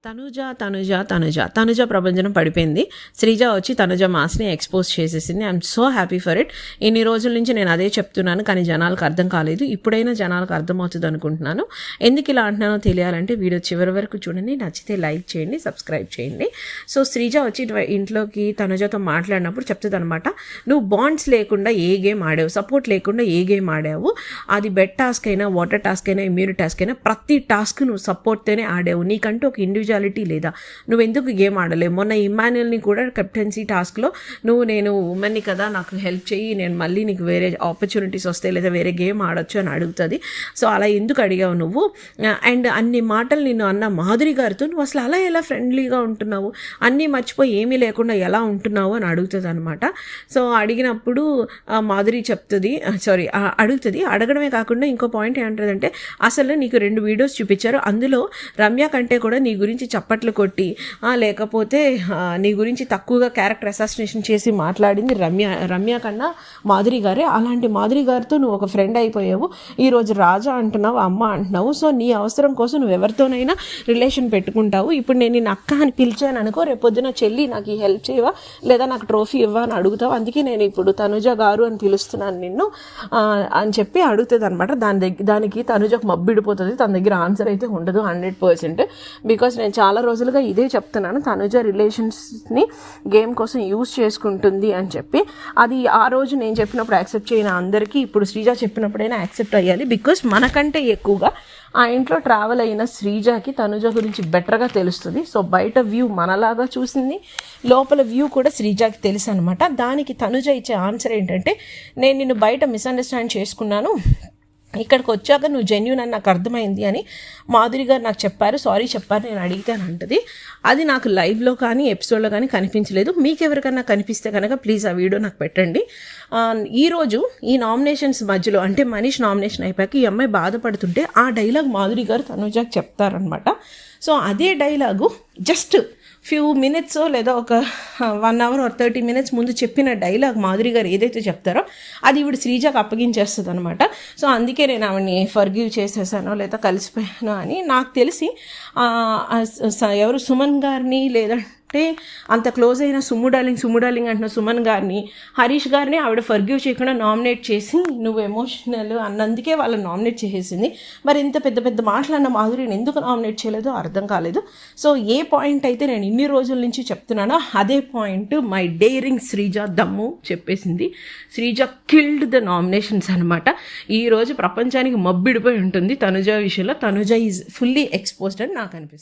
తనుజ ప్రభంజనం పడిపోయింది. శ్రీజ వచ్చి తనుజ మాస్ని ఎక్స్పోజ్ చేసేసింది. I'm so happy for it. ఇన్ని రోజుల నుంచి నేను అదే చెప్తున్నాను, కానీ జనాలకు అర్థం కాలేదు. ఇప్పుడైనా జనాలకు అర్థమవుతుంది అనుకుంటున్నాను. ఎందుకు ఇలా అంటున్నానో తెలియాలంటే వీడియో చివరి వరకు చూడండి. నచ్చితే లైక్ చేయండి, సబ్స్క్రైబ్ చేయండి. సో శ్రీజ వచ్చి ఇంట్లోకి తనుజతో మాట్లాడినప్పుడు చెప్తుంది అనమాట, నువ్వు బాండ్స్ లేకుండా ఏ గేమ్ ఆడావు, సపోర్ట్ లేకుండా ఏ గేమ్ ఆడావు, అది బెడ్ టాస్క్ అయినా, వాటర్ టాస్క్ అయినా, ఇమ్యూనిటీ టాస్క్ అయినా ప్రతి టాస్క్ నువ్వు సపోర్ట్తోనే ఆడావు. నీకంటూ ఒక ఇండివిజువాలిటీ లేదా, నువ్వు ఎందుకు గేమ్ ఆడలేవు? మొన్న ఇమాన్యుల్ని కూడా కెప్టెన్సీ టాస్క్లో నేను ఉమెన్ని కదా, నాకు హెల్ప్ చేయి, నేను మళ్ళీ నీకు వేరే ఆపర్చునిటీస్ వస్తాయి లేదా వేరే గేమ్ ఆడొచ్చు అని అడుగుతుంది. సో అలా ఎందుకు అడిగావు నువ్వు? అండ్ అన్ని మాటలు నిన్ను అన్న మాధురి గారితో నువ్వు అసలు అలా ఎలా ఫ్రెండ్లీగా ఉంటున్నావు, అన్నీ మర్చిపోయి ఏమీ లేకుండా ఎలా ఉంటున్నావు అని అడుగుతుంది అనమాట. సో అడిగినప్పుడు మాధురి చెప్తుంది, అడుగుతుంది. అడగడమే కాకుండా ఇంకో పాయింట్ ఏంటంటే, అసలు నీకు 2 వీడియోస్ చూపించారు, అందులో రమ్య కంటే కూడా నీ గురించి చప్పట్లు కొట్టి లేకపోతే నీ గురించి తక్కువగా క్యారెక్టర్ అసాసినేషన్ చేసి మాట్లాడింది రమ్య కన్నా మాధురి గారే. అలాంటి మాధురి గారితో నువ్వు ఒక ఫ్రెండ్ అయిపోయావు. ఈరోజు రాజా అంటున్నావు, అమ్మ అంటున్నావు. సో నీ అవసరం కోసం నువ్వు ఎవరితోనైనా రిలేషన్ పెట్టుకుంటావు. ఇప్పుడు నేను నిన్ను అక్క అని పిలిచాను అనుకో, రేపొద్దున చెల్లి నాకు ఈ హెల్ప్ చేయవా లేదా నాకు ట్రోఫీ ఇవ్వా అని అడుగుతావు. అందుకే నేను ఇప్పుడు తనుజ గారు అని పిలుస్తున్నాను నిన్ను అని చెప్పి అడుగుతుంది అనమాట. దానికి తనుజకు మబ్బిడిపోతుంది. తన దగ్గర ఆన్సర్ అయితే ఉండదు 100%. బికాస్ నేను చాలా రోజులుగా ఇదే చెప్తున్నాను, తనుజ రిలేషన్స్ని గేమ్ కోసం యూజ్ చేసుకుంటుంది అని చెప్పి. అది ఆ రోజు నేను చెప్పినప్పుడు యాక్సెప్ట్ చేయని అందరికీ ఇప్పుడు శ్రీజ చెప్పినప్పుడైనా యాక్సెప్ట్ అయ్యాలి. బికాస్ మనకంటే ఎక్కువగా ఆ ఇంట్లో ట్రావెల్ అయిన శ్రీజకి తనుజ గురించి బెటర్గా తెలుస్తుంది. సో బయట వ్యూ మనలాగా చూసింది, లోపల వ్యూ కూడా శ్రీజకి తెలుసు అనమాట. దానికి తనుజ ఇచ్చే ఆన్సర్ ఏంటంటే, నేను నిన్ను బయట మిస్అండర్స్టాండ్ చేసుకున్నాను, ఇక్కడికి వచ్చాక నువ్వు జెన్యూన్ అని నాకు అర్థమైంది అని మాధురి గారు నాకు చెప్పారు, సారీ చెప్పారు, నేను అడిగితాను అంటది. అది నాకు లైవ్లో కానీ ఎపిసోడ్లో కానీ కనిపించలేదు. మీకు ఎవరికైనా కనిపిస్తే కనుక ప్లీజ్ ఆ వీడియో నాకు పెట్టండి. ఈరోజు ఈ నామినేషన్స్ మధ్యలో, అంటే మనీష్ నామినేషన్ అయిపోయాక ఈ అమ్మాయి బాధపడుతుంటే ఆ డైలాగ్ మాధురి గారు తనుజాకి చెప్తారనమాట. సో అదే డైలాగు జస్ట్ ఫ్యూ మినిట్స్ లేదా ఒక 1 hour or 30 minutes ముందు చెప్పిన డైలాగ్ మాధురి గారు ఏదైతే చెప్తారో అది ఇప్పుడు శ్రీజకు అప్పగించేస్తుంది అనమాట. సో అందుకే నేను ఆవిడని ఫర్గివ్ చేసేసానో లేదా కలిసిపోయానో అని నాకు తెలిసి ఎవరు సుమన్ గారిని లేదంటే అంత క్లోజ్ అయిన సుమ్ము డార్లింగ్ అంటున్న సుమన్ గారిని, హరీష్ గారిని ఆవిడ ఫర్గివ్ చేయకుండా నామినేట్ చేసి నువ్వు ఎమోషనల్ అన్నందుకే వాళ్ళని నామినేట్ చేసేసింది. మరి ఇంత పెద్ద మాటలు అన్న మాధురిని ఎందుకు నామినేట్ చేయలేదో అర్థం కాలేదు. సో ఏ పాయింట్ అయితే నేను ఇన్ని రోజుల నుంచి చెప్తున్నానో అదే పాయింట్ మై డేరింగ్ శ్రీజ దమ్ము చెప్పేసింది. శ్రీజ కిల్డ్ ద నామినేషన్స్ అనమాట. ఈరోజు ప్రపంచానికి మబ్బిడిపోయి ఉంటుంది తనుజ విషయంలో. తనుజ ఈజ్ ఫుల్లీ ఎక్స్పోజ్డ్ అని నాకు అనిపిస్తుంది.